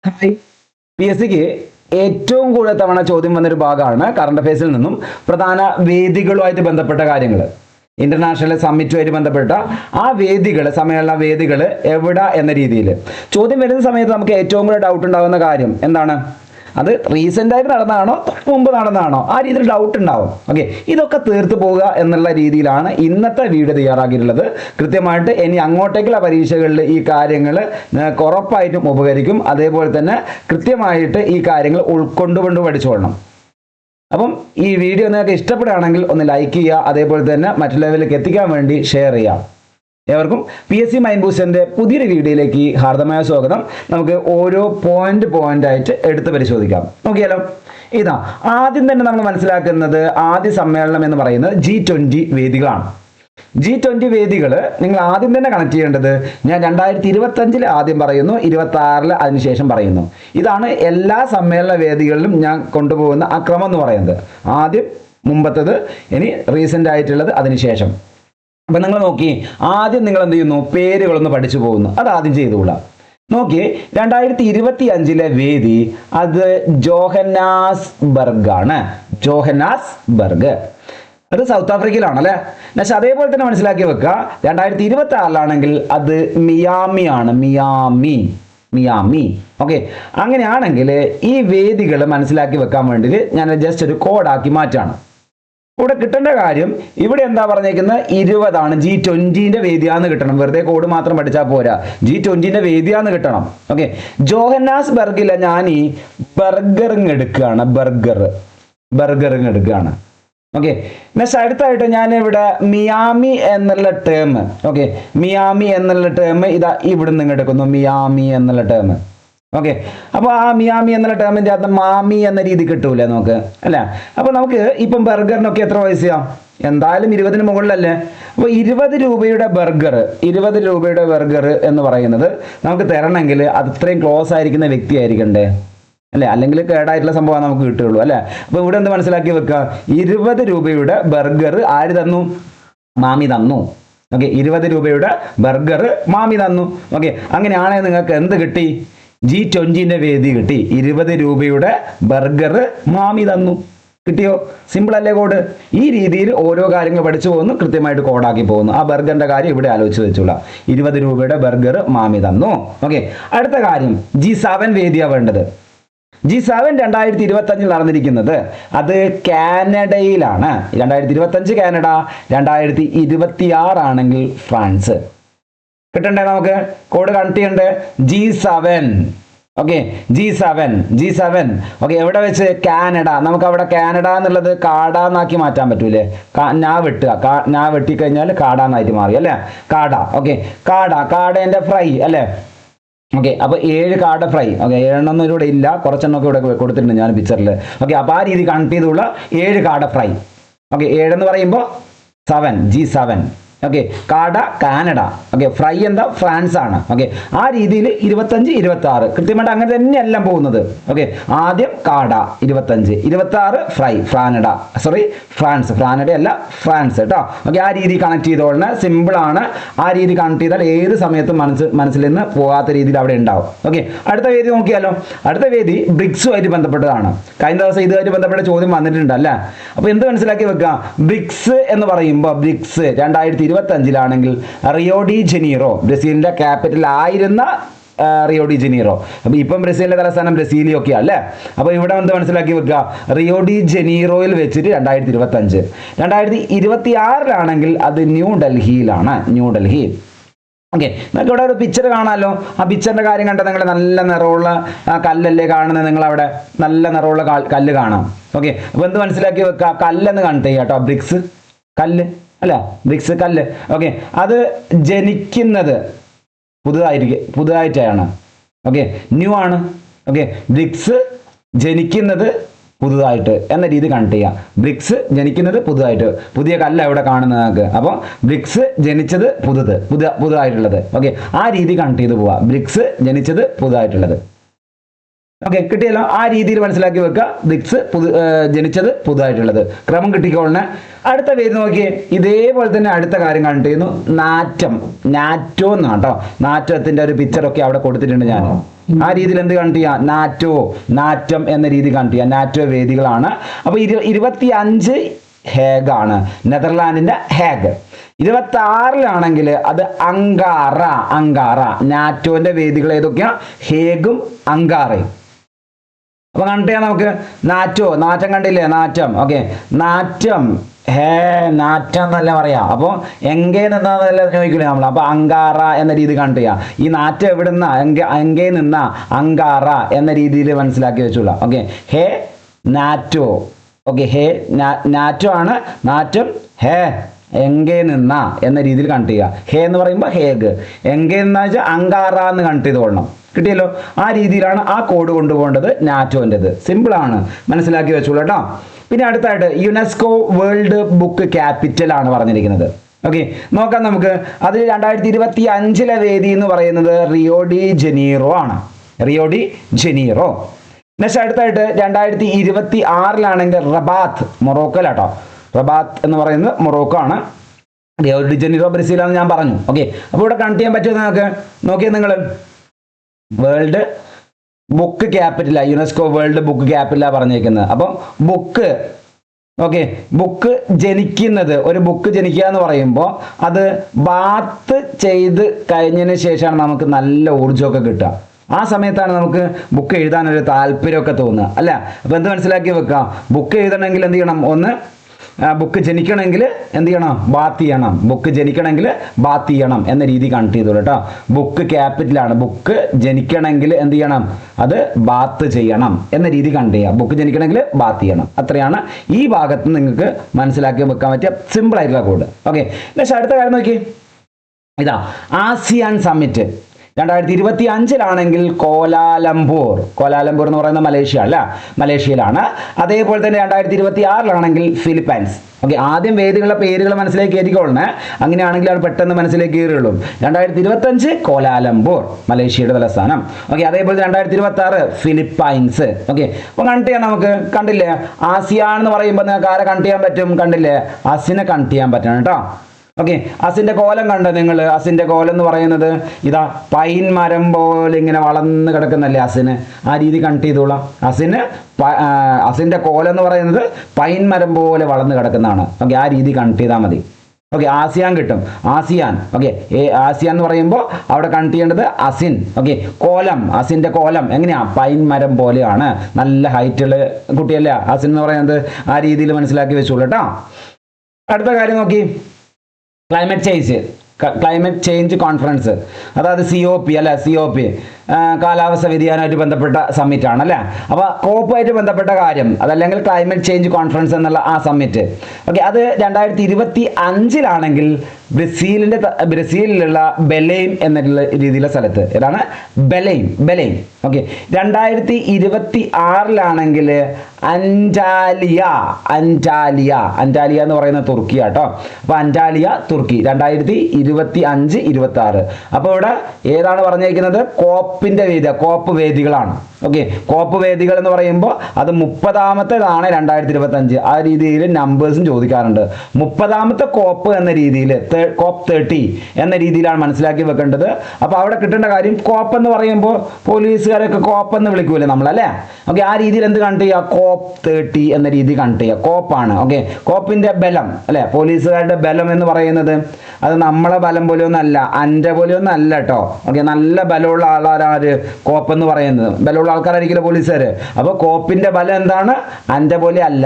Hi. P S സിക്ക് ഏറ്റവും കൂടുതൽ തവണ ചോദ്യം വന്നൊരു ഭാഗമാണ് കറണ്ട് അഫയേഴ്സിൽ നിന്നും പ്രധാന വേദികളുമായിട്ട് ബന്ധപ്പെട്ട കാര്യങ്ങൾ. ഇന്റർനാഷണൽ സമ്മിറ്റുമായിട്ട് ബന്ധപ്പെട്ട ആ വേദികൾ, സമ്മേളന വേദികൾ എവിടെ എന്ന രീതിയിൽ ചോദ്യം വരുന്ന സമയത്ത് നമുക്ക് ഏറ്റവും കൂടുതൽ ഡൗട്ട് ഉണ്ടാകുന്ന കാര്യം എന്താണ്? അത് റീസെൻ്റ് ആയിട്ട് നടന്നതാണോ മുമ്പ് നടന്നതാണോ ആ രീതിയിൽ ഡൗട്ട് ഉണ്ടാവും. ഓക്കെ, ഇതൊക്കെ തീർത്ത് പോവുക എന്നുള്ള രീതിയിലാണ് ഇന്നത്തെ വീഡിയോ തയ്യാറാക്കിയിട്ടുള്ളത്. കൃത്യമായിട്ട് ഇനി അങ്ങോട്ടേക്കുള്ള പരീക്ഷകളിൽ ഈ കാര്യങ്ങൾ ഉറപ്പായിട്ടും ഉപകരിക്കും. അതേപോലെ തന്നെ കൃത്യമായിട്ട് ഈ കാര്യങ്ങൾ ഉൾക്കൊണ്ടുകൊണ്ട് പഠിച്ചോളണം. അപ്പം ഈ വീഡിയോ നിങ്ങൾക്ക് ഇഷ്ടപ്പെടുകയാണെങ്കിൽ ഒന്ന് ലൈക്ക് ചെയ്യുക, അതേപോലെ തന്നെ മറ്റുള്ളവരിലേക്ക് എത്തിക്കാൻ വേണ്ടി ഷെയർ ചെയ്യുക. ഏവർക്കും പി എസ് സി മൈൻഡ് ബൂസ്റ്ററിൻ്റെ പുതിയൊരു വീഡിയോയിലേക്ക് ഹാർദമായ സ്വാഗതം. നമുക്ക് ഓരോ പോയിന്റ് ആയിട്ട് എടുത്ത് പരിശോധിക്കാം. നോക്കിയാലോ. ഇതാ ആദ്യം തന്നെ നമ്മൾ മനസ്സിലാക്കുന്നത് ആദ്യ സമ്മേളനം എന്ന് പറയുന്നത് G20 വേദികളാണ്. G20 വേദികൾ നിങ്ങൾ ആദ്യം തന്നെ കണക്ട് ചെയ്യേണ്ടത് ഞാൻ 2025 ആദ്യം പറയുന്നു, 26 അതിനുശേഷം പറയുന്നു. ഇതാണ് എല്ലാ സമ്മേളന വേദികളിലും ഞാൻ കൊണ്ടുപോകുന്ന ആ ക്രമം എന്ന് പറയുന്നത്. ആദ്യം മുമ്പത്തത്, ഇനി റീസെൻ്റ് ആയിട്ടുള്ളത് അതിനുശേഷം. അപ്പം നിങ്ങൾ നോക്കി, ആദ്യം നിങ്ങൾ എന്ത് ചെയ്യുന്നു? പേരുകളൊന്ന് പഠിച്ചു പോകുന്നു. അത് ആദ്യം ചെയ്തുകൊള്ളാം. നോക്കി, 2025 വേദി അത് ജോഹന്നാസ്ബർഗ് ആണ്. ജോഹന്നാസ്ബർഗ് അത് സൗത്ത് ആഫ്രിക്കയിലാണ് അല്ലേ. പക്ഷെ അതേപോലെ തന്നെ മനസ്സിലാക്കി വെക്കുക, 2026 അത് മിയാമി ആണ്. മിയാമി. ഓക്കെ, അങ്ങനെയാണെങ്കിൽ ഈ വേദികൾ മനസ്സിലാക്കി വെക്കാൻ വേണ്ടിയിട്ട് ഞാൻ ജസ്റ്റ് ഒരു കോഡാക്കി മാറ്റാണ്. ഇവിടെ കിട്ടേണ്ട കാര്യം ഇവിടെ എന്താ പറഞ്ഞേക്കുന്നത്? 20 ആണ്. G20 വേദിയാന്ന് കിട്ടണം. വെറുതെ കോഡ് മാത്രം പഠിച്ചാൽ പോരാ, G20 വേദിയാന്ന് കിട്ടണം. ഓക്കെ, ജോഹന്നാസ്ബർഗിലെ ഞാൻ ഈ ബർഗറിങ് എടുക്കുകയാണ്. ബർഗറിങ് എടുക്കുകയാണ്. ഓക്കെ, നെക്സ്റ്റ് അടുത്തായിട്ട് ഞാൻ ഇവിടെ മിയാമി എന്നുള്ള ടേം, ഓക്കെ, മിയാമി എന്നുള്ള ടേം ഇതാ ഇവിടെ നിന്ന് എടുക്കുന്നു. മിയാമി എന്നുള്ള ടേം. ഓക്കെ, അപ്പോൾ ആ മിയാമി എന്നുള്ള ടേമിൻ്റെ അകത്ത് മാമി എന്ന രീതി കിട്ടൂലേ നമുക്ക്, അല്ലേ? അപ്പോൾ നമുക്ക് ഇപ്പം ബർഗറിനൊക്കെ എത്ര പൈസയാ? എന്തായാലും 20 മുകളിലല്ലേ. അപ്പോൾ 20 രൂപയുടെ ബർഗർ എന്ന് പറയുന്നത് നമുക്ക് തരണമെങ്കിൽ അത് ഇത്രയും ക്ലോസ് ആയിരിക്കുന്ന വ്യക്തി ആയിരിക്കണ്ടേ, അല്ലേ? അല്ലെങ്കിൽ കേടായിട്ടുള്ള സംഭവം നമുക്ക് കിട്ടുകയുള്ളൂ, അല്ലേ? അപ്പോൾ ഇവിടെ എന്ത് മനസ്സിലാക്കി വെക്കുക? 20 രൂപയുടെ ബർഗർ ആര് തന്നു? മാമി തന്നു. ഓക്കെ, 20 രൂപയുടെ ബർഗർ മാമി തന്നു. ഓക്കെ, അങ്ങനെയാണെങ്കിൽ നിങ്ങൾക്ക് എന്ത് കിട്ടി? G20 വേദി കിട്ടി. 20 രൂപയുടെ ബർഗർ മാമി തന്നു. കിട്ടിയോ? സിമ്പിൾ അല്ലേ കോഡ്? ഈ രീതിയിൽ ഓരോ കാര്യങ്ങൾ പഠിച്ചു പോകുന്നു, കൃത്യമായിട്ട് കോഡാക്കി പോകുന്നു. ആ ബർഗറിന്റെ കാര്യം ഇവിടെ ആലോചിച്ച് വെച്ചോളാം. 20 രൂപയുടെ ബർഗർ മാമി തന്നു. ഓക്കെ, അടുത്ത കാര്യം G7 വേദിയാണ് വേണ്ടത്. G7 2025 നടന്നിരിക്കുന്നത് അത് കാനഡയിലാണ്. 2025 കാനഡ, 2026 ആണെങ്കിൽ ഫ്രാൻസ്. കിട്ടണ്ടേ? നമുക്ക് കോഡ് കണക്ട് ചെയ്യണ്ടേ? G7. Okay, G7. ഓക്കെ, എവിടെ വെച്ച്? കാനഡ. നമുക്ക് അവിടെ കാനഡ എന്നുള്ളത് കാട എന്നാക്കി മാറ്റാൻ പറ്റൂലേ? ഞാൻ വെട്ടിക്കഴിഞ്ഞാൽ കാട എന്നായിട്ട് മാറി, അല്ലേ? കാട. ഓക്കെ, കാടേൻ്റെ ഫ്രൈ അല്ലേ? ഓക്കെ, അപ്പോൾ 7 കാട ഫ്രൈ. ഓക്കെ, 7 ഇവിടെ ഇല്ല, കുറച്ചെണ്ണമൊക്കെ ഇവിടെ കൊടുത്തിട്ടുണ്ട് ഞാൻ പിക്ചറിൽ. ഓക്കെ, അപ്പോൾ ആ രീതി കണക്ട് ചെയ്തുള്ള 7 കാട ഫ്രൈ. ഓക്കെ, 7 എന്ന് പറയുമ്പോൾ 7, G7. ഓക്കെ, കാട കാനഡ. ഓക്കെ, ഫ്രൈ എന്താ? ഫ്രാൻസ് ആണ്. ഓക്കെ, ആ രീതിയിൽ 25, 26 കൃത്യമായിട്ട് അങ്ങനെ തന്നെയെല്ലാം പോകുന്നത്. ഓക്കെ, ആദ്യം കാട 25, 26 ഫ്രൈ ഫ്രാൻസ്. ഫ്രാനഡ ഫ്രാൻസ് കേട്ടോ. ഓക്കെ, ആ രീതി കണക്ട് ചെയ്തോളണം. സിമ്പിൾ ആണ്. ആ രീതി കണക്ട് ചെയ്താൽ ഏത് സമയത്തും മനസ്സിൽ നിന്ന് പോകാത്ത രീതിയിൽ അവിടെ ഉണ്ടാവും. ഓക്കെ, അടുത്ത വേദി നോക്കിയാലോ. അടുത്ത വേദി ബ്രിക്സുമായിട്ട് ബന്ധപ്പെട്ടതാണ്. കഴിഞ്ഞ ദിവസം ഇതുമായിട്ട് ബന്ധപ്പെട്ട ചോദ്യം വന്നിട്ടുണ്ട് അല്ലേ? അപ്പോൾ എന്ത് മനസ്സിലാക്കി വെക്കുക? ബ്രിക്സ് എന്ന് പറയുമ്പോൾ ബ്രിക്സ് 2025 റിയോ ഡി ജനീറോ, ബ്രസീലിന്റെ ക്യാപിറ്റൽ ആയിരുന്ന റിയോ ഡി ജനീറോ. അപ്പോൾ ഇപ്പം ബ്രസീലിന്റെ തലസ്ഥാനം ബ്രസീലിയൊക്കെയാണ് അല്ലേ? അപ്പോൾ ഇവിടെ എന്ത് മനസ്സിലാക്കി വെക്കുക? റിയോ ഡി ജനീറോയിൽ വെച്ചിട്ട് 2025. 2026 അത് ന്യൂഡൽഹിയിലാണ്. ഓക്കെ, നിങ്ങൾക്ക് ഇവിടെ ഒരു പിക്ചർ കാണാമല്ലോ. ആ പിക്ചറിന്റെ കാര്യം കണ്ടാൽ നിങ്ങൾ നല്ല നിറമുള്ള കല്ലല്ലേ കാണുന്നത്? നിങ്ങൾ അവിടെ നല്ല നിറമുള്ള കല്ല് കാണാം. ഓക്കെ, അപ്പോൾ എന്ത് മനസ്സിലാക്കി വെക്കുക? കല്ലെന്ന് കണക്ട് ചെയ്യുക കേട്ടോ. ബ്രിക്സ് കല്ല് അല്ല, ബ്രിക്സ് കല്ല്. ഓക്കെ, അത് ജനിക്കുന്നത് പുതുതായിട്ടാണ്. ഓക്കെ, ന്യൂ ആണ്. ഓക്കെ, ബ്രിക്സ് ജനിക്കുന്നത് പുതുതായിട്ട് എന്ന രീതി കണക്ട് ചെയ്യാം. ബ്രിക്സ് ജനിക്കുന്നത് പുതുതായിട്ട്, പുതിയ കല്ല് അവിടെ കാണുന്നത് നിങ്ങൾക്ക്. അപ്പോൾ ബ്രിക്സ് ജനിച്ചത് പുതുതായിട്ടുള്ളത്. ഓക്കെ, ആ രീതി കണക്ട് ചെയ്ത് പോവാം. ബ്രിക്സ് ജനിച്ചത് പുതുതായിട്ടുള്ളത്. ഓക്കെ, കിട്ടിയല്ലോ. ആ രീതിയിൽ മനസ്സിലാക്കി വെക്കുക. ദിക്സ് ജനിച്ചത് പുതുതായിട്ടുള്ളത് ക്രമം കിട്ടിക്കോളണേ. അടുത്ത പേര് നോക്കിയേ, ഇതേപോലെ തന്നെ അടുത്ത കാര്യം കണ്ടു ചെയ്യുന്നു. നാറ്റം, നാറ്റോ എന്നാണ് കേട്ടോ. നാറ്റത്തിന്റെ ഒരു പിക്ചറൊക്കെ അവിടെ കൊടുത്തിട്ടുണ്ട് ഞാൻ. ആ രീതിയിൽ എന്ത് കണ്ടു ചെയ്യാം? നാറ്റോ, നാറ്റം എന്ന രീതി കണ്ടു ചെയ്യാം. നാറ്റോ വേദികളാണ്. അപ്പൊ 25 ഹേഗാണ്, നെതർലാൻഡിന്റെ ഹേഗ്. 26 അത് അങ്കാറ, അങ്കാറ. നാറ്റോന്റെ വേദികൾ ഏതൊക്കെയാ? ഹേഗും അങ്കാറയും. അപ്പൊ കണ്ടിയാ നമുക്ക് നാറ്റോ, നാറ്റം കണ്ടില്ലേ? നാറ്റം. ഓക്കെ, നാറ്റം നാറ്റം എന്നല്ല പറയാ. അപ്പോൾ എങ്കേ നിന്നല്ല ചോദിക്കില്ലേ നമ്മൾ. അപ്പൊ അങ്കാറ എന്ന രീതി കണ്ടിയാ. ഈ നാറ്റം എവിടെ നിന്നാ? എങ്കേ നിന്ന അങ്കാറ എന്ന രീതിയിൽ മനസ്സിലാക്കി വെച്ചോളൂ. ഓക്കെ, ഹേ നാറ്റോ. ഓക്കെ, ഹേ നാറ്റോ ആണ്. നാറ്റം ഹേ എങ്കേ നിന്ന എന്ന രീതിയിൽ കണക്ട് ചെയ്യുക. ഹേ എന്ന് പറയുമ്പോൾ ഹേഗ്, എങ്കേ നിന്ന വെച്ചാൽ അങ്കാറ എന്ന് കണക്ട് ചെയ്ത് കൊള്ളണം. കിട്ടിയല്ലോ. ആ രീതിയിലാണ് ആ കോഡ് കൊണ്ടുപോകേണ്ടത്. നാറ്റോൻ്റെത് സിമ്പിളാണ്, മനസ്സിലാക്കി വെച്ചോളൂ കേട്ടോ. പിന്നെ അടുത്തായിട്ട് യുനെസ്കോ വേൾഡ് ബുക്ക് ക്യാപിറ്റൽ ആണ് പറഞ്ഞിരിക്കുന്നത്. ഓക്കെ, നോക്കാം നമുക്ക്. അതിൽ 2025 വേദി എന്ന് പറയുന്നത് റിയോ ഡി ജനീറോ ആണ്. Rio de Janeiro. നെക്സ്റ്റ് അടുത്തായിട്ട് 2026 റബാത്ത്, മൊറോക്കോയിലാട്ടോ. റബാത്ത് എന്ന് പറയുന്നത് മൊറോക്കോ ആണ്. റിയോ ഡി ജനീറോ ബ്രസീലാണെന്ന് ഞാൻ പറഞ്ഞു. ഓക്കെ, അപ്പോൾ ഇവിടെ കണക്ട് ചെയ്യാൻ പറ്റുമോ നിങ്ങൾക്ക്? നോക്കിയാൽ നിങ്ങൾ വേൾഡ് ബുക്ക് ക്യാപിറ്റലാ, യുനെസ്കോ വേൾഡ് ബുക്ക് ക്യാപിറ്റലാ പറഞ്ഞേക്കുന്നത്. അപ്പം ബുക്ക്, ഓക്കെ, ബുക്ക് ജനിക്കുന്നത്, ഒരു ബുക്ക് ജനിക്കുക എന്ന് പറയുമ്പോൾ അത് ബാത്ത് ചെയ്ത് കഴിഞ്ഞതിന് ശേഷമാണ് നമുക്ക് നല്ല ഊർജ്ജമൊക്കെ കിട്ടുക. ആ സമയത്താണ് നമുക്ക് ബുക്ക് എഴുതാനൊരു താല്പര്യമൊക്കെ തോന്നുക, അല്ല? അപ്പം എന്ത് മനസ്സിലാക്കി വെക്കുക? ബുക്ക് എഴുതണമെങ്കിൽ എന്ത് ചെയ്യണം? ഒന്ന്, ബുക്ക് ജനിക്കണമെങ്കിൽ എന്ത് ചെയ്യണം? ബാത്ത് ചെയ്യണം. ബുക്ക് ജനിക്കണമെങ്കിൽ ബാത്ത് ചെയ്യണം എന്ന രീതി കണക്ട് ചെയ്തോളൂ കേട്ടോ. ബുക്ക് ക്യാപിറ്റലാണ്. ബുക്ക് ജനിക്കണമെങ്കിൽ എന്ത് ചെയ്യണം? അത് ബാത്ത് ചെയ്യണം എന്ന രീതി കണക്ട് ചെയ്യുക. ബുക്ക് ജനിക്കണമെങ്കിൽ ബാത്ത് ചെയ്യണം. അത്രയാണ് ഈ ഭാഗത്ത് നിങ്ങൾക്ക് മനസ്സിലാക്കി വെക്കാൻ പറ്റിയ സിമ്പിൾ ആയിട്ടുള്ള കോഡ്. ഓക്കെ, നെക്സ്റ്റ് അടുത്ത കാര്യം നോക്കി. ഇതാ ആസിയാൻ സമ്മിറ്റ് 2025 കോലാലംപൂർ. കോലാലംപൂർ എന്ന് പറയുന്നത് മലേഷ്യ അല്ല, മലേഷ്യയിലാണ്. അതേപോലെ തന്നെ 2026 ഫിലിപ്പൈൻസ്. ഓക്കെ, ആദ്യം വേദികളുടെ പേരുകൾ മനസ്സിലേക്ക് കയറ്റിക്കൊള്ളണേ. അങ്ങനെയാണെങ്കിലാണ് പെട്ടെന്ന് മനസ്സിലേക്ക് കയറുള്ളൂ. 2025 കോലാലംപൂർ, മലേഷ്യയുടെ തലസ്ഥാനം. ഓക്കെ, അതേപോലെ 2026 ഫിലിപ്പൈൻസ്. ഓക്കെ, അപ്പോൾ കണക്ട് ചെയ്യാം നമുക്ക്. കണ്ടില്ലേ? ആസിയാൻ എന്ന് പറയുമ്പോൾ നിങ്ങൾക്ക് ആരെ കണക്ട് ചെയ്യാൻ പറ്റും? കണ്ടില്ലേ? അസിനെ കണക്ട് ചെയ്യാൻ പറ്റണം കേട്ടോ. ഓക്കെ, അസിന്റെ കോലം കണ്ടോ നിങ്ങൾ? അസിന്റെ കോലം എന്ന് പറയുന്നത് ഇതാ പൈൻ മരം പോലെ ഇങ്ങനെ വളർന്ന് കിടക്കുന്നല്ലേ അസിന്. ആ രീതി കണക്ട് ചെയ്തോളാം. അസിന്റെ കോലം എന്ന് പറയുന്നത് പൈൻ മരം പോലെ വളർന്ന് കിടക്കുന്നതാണ്. ഓക്കെ, ആ രീതി കണക്ട് ചെയ്താൽ മതി. ഓക്കെ, ആസിയാൻ കിട്ടും. ആസിയാൻ. ഓക്കെ, ആസിയാൻ എന്ന് പറയുമ്പോൾ അവിടെ കണക്ട് ചെയ്യേണ്ടത് അസിൻ. ഓക്കെ, കോലം, അസിന്റെ കോലം എങ്ങനെയാ? പൈൻ മരം പോലെയാണ്. നല്ല ഹൈറ്റുള്ള കുട്ടിയല്ലേ അസിൻ എന്ന് പറയുന്നത്. ആ രീതിയിൽ മനസ്സിലാക്കി വെച്ചോളൂ കേട്ടോ. അടുത്ത കാര്യം നോക്കി, ക്ലൈമറ്റ് ചേഞ്ച് കോൺഫറൻസ്, അതായത് COP അല്ലെ. COP കാലാവസ്ഥ വ്യതിയാനമായിട്ട് ബന്ധപ്പെട്ട സമ്മിറ്റ് ആണ് അല്ലേ. അപ്പോൾ കോപ്പുമായിട്ട് ബന്ധപ്പെട്ട കാര്യം അതല്ലെങ്കിൽ ക്ലൈമറ്റ് ചേഞ്ച് കോൺഫറൻസ് എന്നുള്ള ആ സമ്മിറ്റ്. ഓക്കെ, അത് 2025 ബ്രസീലിലുള്ള ബെലൈം എന്നുള്ള രീതിയിലുള്ള സ്ഥലത്ത്. ഏതാണ്? Belem. Belem. Okay, 2026 Antalya. Antalya, Antalya എന്ന് പറയുന്ന തുർക്കി കേട്ടോ. അപ്പോൾ അന്റാലിയ, തുർക്കി 2025-26. അപ്പോൾ ഇവിടെ ഏതാണ് പറഞ്ഞിരിക്കുന്നത്? കോപ്പിന്റെ വേദി, കോപ്പ് വേദികളാണ്. ഓക്കെ, കോപ്പ് വേദികൾ എന്ന് പറയുമ്പോൾ അത് 30ാമത്തേതാണ് 2025. ആ രീതിയിൽ നമ്പേഴ്സും ചോദിക്കാറുണ്ട്. 30ാമത്തെ കോപ്പ് എന്ന രീതിയിൽ, കോപ്പ് 30 എന്ന രീതിയിലാണ് മനസ്സിലാക്കി വെക്കേണ്ടത്. അപ്പോൾ അവിടെ കിട്ടേണ്ട കാര്യം, കോപ്പ് എന്ന് പറയുമ്പോൾ പോലീസുകാരൊക്കെ കോപ്പ് എന്ന് വിളിക്കൂലേ നമ്മളല്ലേ. ഓക്കെ, ആ രീതിയിൽ എന്ത് കണക്ട് ചെയ്യുക? കോപ്പ് 30 എന്ന രീതി കണക്ട് ചെയ്യുക. കോപ്പാണ്. ഓക്കെ, കോപ്പിന്റെ ബലം അല്ലെ, പോലീസുകാരുടെ ബലം എന്ന് പറയുന്നത് അത് നമ്മളെ ബലം പോലെയൊന്നും അല്ല, എൻ്റെ പോലെയൊന്നും അല്ല കേട്ടോ. ഓക്കെ, നല്ല ബലമുള്ള ആളാര്? കോപ്പ് എന്ന് പറയുന്നത് ബലമുള്ള ആൾക്കാരായിരിക്കില്ല പോലീസുകാർ. അപ്പോൾ കോപ്പിന്റെ ബലം എന്താണ്? എൻ്റെ പോലെ അല്ല,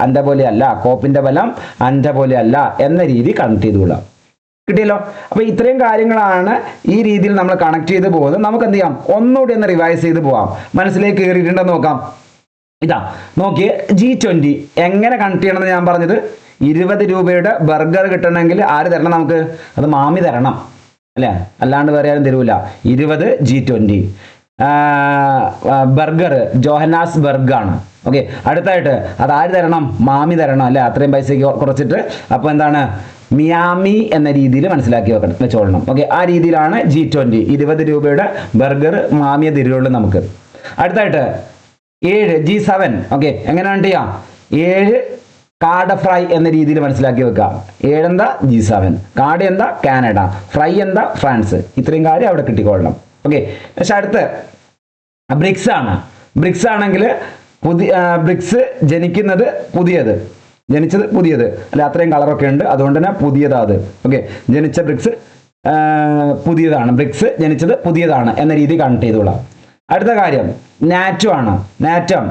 എൻ്റെ പോലെ അല്ല. കോപ്പിന്റെ ബലം എൻ്റെ പോലെ അല്ല എന്ന രീതി കണക്ട് ചെയ്തുകൊള്ളാം. കിട്ടിയല്ലോ. അപ്പോൾ ഇത്രയും കാര്യങ്ങളാണ് ഈ രീതിയിൽ നമ്മൾ കണക്ട് ചെയ്ത് പോകുന്നത്. നമുക്ക് എന്ത് ചെയ്യാം? ഒന്നുകൂടി ഒന്ന് റിവൈസ് ചെയ്ത് പോവാം. മനസ്സിലേക്ക് കയറിയിട്ടുണ്ടെന്ന് നോക്കാം. ഇതാ നോക്കിയേ, G20 എങ്ങനെ കണക്ട് ചെയ്യണമെന്ന് ഞാൻ പറഞ്ഞത്. 20 രൂപയുടെ ബർഗർ കിട്ടണമെങ്കിൽ ആര് തരണം നമുക്ക്? അത് മാമി തരണം അല്ലേ, അല്ലാണ്ട് വേറെ ആരും തരൂല. 20 G20 ബർഗർ ജോഹന്നാസ് ബർഗാണ്. ഓക്കെ, അടുത്തായിട്ട് അത് ആര് തരണം? മാമി തരണം അല്ലേ, അത്രയും പൈസയ്ക്ക് കുറച്ചിട്ട്. അപ്പോൾ എന്താണ്? മിയാമി എന്ന രീതിയിൽ മനസ്സിലാക്കി വെച്ചോളണം. ഓക്കെ, ആ രീതിയിലാണ് G20. 20 രൂപയുടെ ബർഗർ മാമിയെ തരുള്ളൂ നമുക്ക്. അടുത്തായിട്ട് 7 G7. ഓക്കെ, എങ്ങനെയാണ് ചെയ്യാം? 7 കാട ഫ്രൈ എന്ന രീതിയിൽ മനസ്സിലാക്കി വെക്കുക. 7 എന്താ? G7. കാട എന്താ? കാനഡ. ഫ്രൈ എന്താ? ഫ്രാൻസ്. ഇത്രയും കാര്യം അവിടെ കിട്ടിക്കൊള്ളണം. ഓക്കെ, പക്ഷെ അടുത്ത് ബ്രിക്സ് ആണ്. ബ്രിക്സ് ആണെങ്കിൽ ബ്രിക്സ് ജനിക്കുന്നത് പുതിയത്, ജനിച്ചത് പുതിയത് അല്ല, അത്രയും കളറൊക്കെ ഉണ്ട്, അതുകൊണ്ട് തന്നെ പുതിയതാ അത്. ഓക്കെ, ജനിച്ച ബ്രിക്സ് പുതിയതാണ്, ബ്രിക്സ് ജനിച്ചത് പുതിയതാണ് എന്ന രീതി കണക്ട് ചെയ്തോളാം. അടുത്ത കാര്യം നാറ്റോ ആണ്. നാറ്റം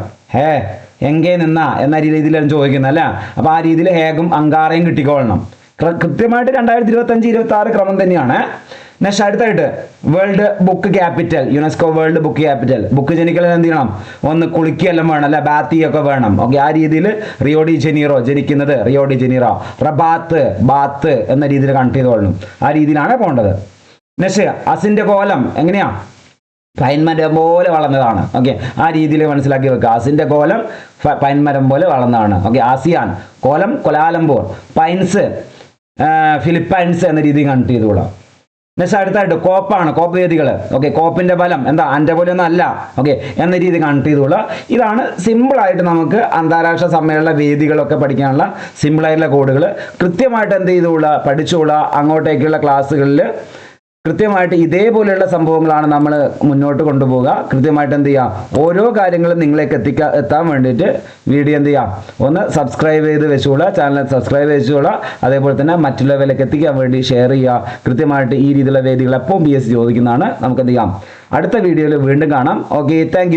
എങ്കേ നിന്ന എന്ന രീതിയിലാണ് ചോദിക്കുന്നത് അല്ലേ. അപ്പോൾ ആ രീതിയിൽ ഹേഗും അങ്കാറയും കിട്ടിക്കൊള്ളണം. കൃത്യമായിട്ട് 2025-26 ക്രമം തന്നെയാണ്. നെക്സ്റ്റ് അടുത്തായിട്ട് world book capital, UNESCO world book capital. Book ജനിക്കലിന് എന്ത് ചെയ്യണം? ഒന്ന് കുളിക്കുകയെല്ലാം വേണം അല്ലെ, ബാത്തിയൊക്കെ വേണം. ഓക്കെ, ആ രീതിയിൽ റിയോ ഡി ജനീറോ, ജനിക്കുന്നത് Rio de Janeiro. Rabat, bath എന്ന രീതിയിൽ കണക്ട് ചെയ്തോളണം. ആ രീതിയിലാണ് പോകേണ്ടത്. നെക്സ്റ്റ് അസിന്റെ കോലം എങ്ങനെയാ? പൈൻമരം പോലെ വളർന്നതാണ്. ഓക്കെ, ആ രീതിയിൽ മനസ്സിലാക്കി വെക്കുക. അസിന്റെ കോലം പൈൻമരം പോലെ വളർന്നതാണ്. ഓക്കെ, ആസിയാൻ കോലം കൊലാലംപൂർ, പൈൻസ് ഫിലിപ്പൈൻസ് എന്ന രീതിയിൽ കണക്ട് ചെയ്തുകൂടാം. നെക്സ്റ്റ് അടുത്തായിട്ട് കോപ്പാണ്, കോപ്പ് വേദികൾ. ഓക്കെ, കോപ്പിന്റെ ബലം എന്താ? അൻ്റെ പോലെ ഒന്നും അല്ല. ഓക്കെ, എന്ന രീതി കണക്ട് ചെയ്തുകൊള്ളുക. ഇതാണ് സിമ്പിളായിട്ട് നമുക്ക് അന്താരാഷ്ട്ര സമ്മേളന വേദികളൊക്കെ പഠിക്കാനുള്ള സിമ്പിളായിട്ടുള്ള കോഡുകൾ. കൃത്യമായിട്ട് എന്ത് ചെയ്തുകൊള്ളുക? പഠിച്ചുകൊള്ളുക. അങ്ങോട്ടേക്കുള്ള ക്ലാസ്സുകളിൽ കൃത്യമായിട്ട് ഇതേപോലെയുള്ള സംഭവങ്ങളാണ് നമ്മൾ മുന്നോട്ട് കൊണ്ടുപോകുക. കൃത്യമായിട്ട് എന്ത് ചെയ്യുക? ഓരോ കാര്യങ്ങളും നിങ്ങളിലേക്ക് എത്താൻ വേണ്ടിയിട്ട് വീഡിയോ എന്ത് ചെയ്യുക? ഒന്ന് സബ്സ്ക്രൈബ് ചെയ്ത് വെച്ചുകൊള്ളുക, ചാനൽ സബ്സ്ക്രൈബ് ചെയ്തുകൊള്ളുക. അതേപോലെ തന്നെ മറ്റുള്ളവരിലേക്ക് എത്തിക്കാൻ വേണ്ടി ഷെയർ ചെയ്യുക. കൃത്യമായിട്ട് ഈ രീതിയിലുള്ള വേദികൾ എപ്പോൾ BS ചോദിക്കുന്നതാണ്. നമുക്ക് എന്ത് ചെയ്യാം? അടുത്ത വീഡിയോയിൽ വീണ്ടും കാണാം. Okay, thank